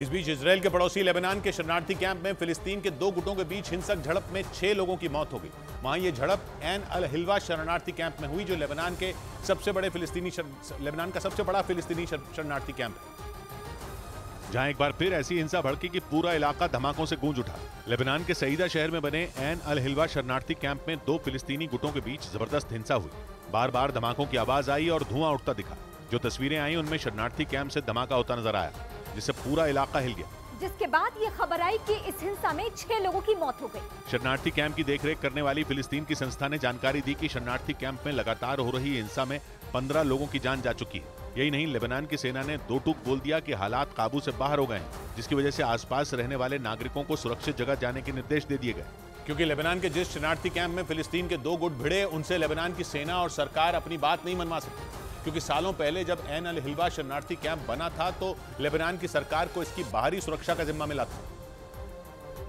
इस बीच इसराइल के पड़ोसी लेबनान के शरणार्थी कैंप में फिलिस्तीन के दो गुटों के बीच हिंसक झड़प में 6 लोगों की मौत हो गई। वहां ये झड़प एन अल हिल्वा शरणार्थी कैंप में हुई, जो लेबनान का सबसे बड़ा फिलिस्तीनी शरणार्थी कैंप है, जहां एक बार फिर ऐसी हिंसा भड़की कि पूरा इलाका धमाकों से गूंज उठा। लेबनान के सईदा शहर में बने एन अल हिल्वा शरणार्थी कैंप में दो फिलिस्तीनी गुटों के बीच जबरदस्त हिंसा हुई। बार बार धमाकों की आवाज आई और धुआं उठता दिखा। जो तस्वीरें आई उनमें शरणार्थी कैंप से धमाका होता नजर आया, जिससे पूरा इलाका हिल गया। जिसके बाद ये खबर आई कि इस हिंसा में 6 लोगों की मौत हो गई। शरणार्थी कैंप की देखरेख करने वाली फिलिस्तीन की संस्था ने जानकारी दी कि शरणार्थी कैंप में लगातार हो रही हिंसा में 15 लोगों की जान जा चुकी है। यही नहीं, लेबनान की सेना ने दो टूक बोल दिया कि हालात काबू से बाहर हो गए हैं, जिसकी वजह से आसपास रहने वाले नागरिकों को सुरक्षित जगह जाने के निर्देश दे दिए गए। क्योंकि लेबनान के जिस शरणार्थी कैंप में फिलिस्तीन के दो गुट भिड़े, उनसे लेबनान की सेना और सरकार अपनी बात नहीं मनवा सकती। क्योंकि सालों पहले जब एन अल हिल्वा शरणार्थी कैंप बना था तो लेबनान की सरकार को इसकी बाहरी सुरक्षा का जिम्मा मिला था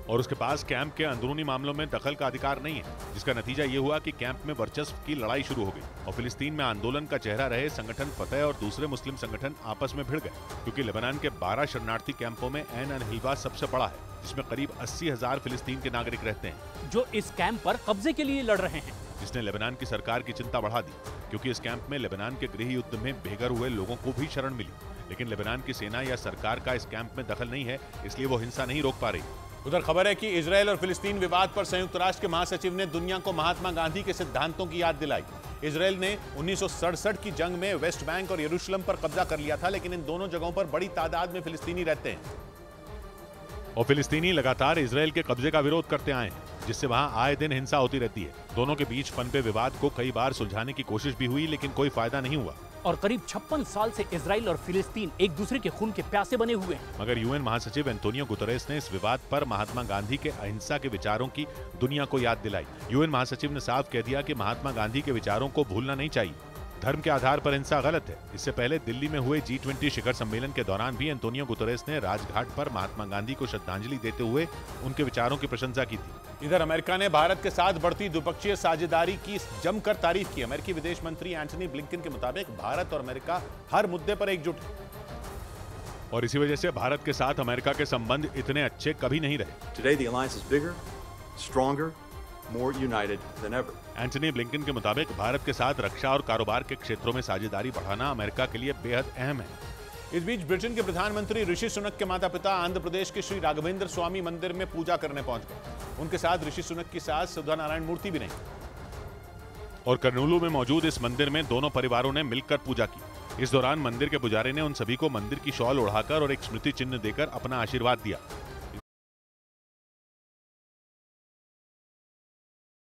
और उसके पास कैंप के अंदरूनी मामलों में दखल का अधिकार नहीं है, जिसका नतीजा ये हुआ कि कैंप में वर्चस्व की लड़ाई शुरू हो गई और फिलिस्तीन में आंदोलन का चेहरा रहे संगठन फतह और दूसरे मुस्लिम संगठन आपस में भिड़ गए। क्योंकि लेबनान के 12 शरणार्थी कैंपों में एन अल हिल्वा सबसे बड़ा है, जिसमें करीब 80,000 फिलिस्तीन के नागरिक रहते हैं, जो इस कैंप पर कब्जे के लिए लड़ रहे हैं, जिसने लेबनान की सरकार की चिंता बढ़ा दी। क्योंकि इस कैंप में लेबनान के गृह युद्ध में बेघर हुए लोगों को भी शरण मिली, लेकिन लेबनान की सेना या सरकार का इस कैंप में दखल नहीं है, इसलिए वो हिंसा नहीं रोक पा रही। उधर खबर है कि इजरायल और फिलिस्तीन विवाद पर संयुक्त राष्ट्र के महासचिव ने दुनिया को महात्मा गांधी के सिद्धांतों की याद दिलाई। इजरायल ने 1967 की जंग में वेस्ट बैंक और यरूशलेम पर कब्जा कर लिया था, लेकिन इन दोनों जगहों पर बड़ी तादाद में फिलिस्तीनी रहते हैं और फिलिस्तीनी लगातार इजरायल के कब्जे का विरोध करते आए हैं, जिससे वहां आए दिन हिंसा होती रहती है। दोनों के बीच पनपे विवाद को कई बार सुलझाने की कोशिश भी हुई, लेकिन कोई फायदा नहीं हुआ और करीब 56 साल से इजराइल और फिलिस्तीन एक दूसरे के खून के प्यासे बने हुए हैं। मगर यूएन महासचिव एंटोनियो गुतरेस ने इस विवाद पर महात्मा गांधी के अहिंसा के विचारों की दुनिया को याद दिलाई। यूएन महासचिव ने साफ कह दिया कि महात्मा गांधी के विचारों को भूलना नहीं चाहिए। धर्म के आधार पर हिंसा गलत है। इससे पहले दिल्ली में हुए G20 शिखर सम्मेलन के दौरान भी एंटोनियो गुतरेस ने राजघाट पर महात्मा गांधी को श्रद्धांजलि देते हुए उनके विचारों की प्रशंसा की थी। इधर अमेरिका ने भारत के साथ बढ़ती द्विपक्षीय साझेदारी की जमकर तारीफ की। अमेरिकी विदेश मंत्री एंटनी ब्लिंकन के मुताबिक भारत और अमेरिका हर मुद्दे पर एकजुट है और इसी वजह से भारत के साथ अमेरिका के संबंध इतने अच्छे कभी नहीं रहे। Today the alliance is bigger, stronger, more united than ever. Antony Blinken के मुताबिक भारत के साथ रक्षा और कारोबार के क्षेत्रों में साझेदारी बढ़ाना अमेरिका के लिए बेहद अहम है। इस बीच ब्रिटेन के प्रधानमंत्री ऋषि सुनक के माता पिता आंध्र प्रदेश के श्री राघवेंद्र स्वामी मंदिर में पूजा करने पहुंच गए। उनके साथ ऋषि सुनक की सास सुधा नारायण मूर्ति भी नहीं और कर्नूलू में मौजूद इस मंदिर में दोनों परिवारों ने मिलकर पूजा की। इस दौरान मंदिर के पुजारी ने उन सभी को मंदिर की शॉल ओढ़ाकर और एक स्मृति चिन्ह देकर अपना आशीर्वाद दिया।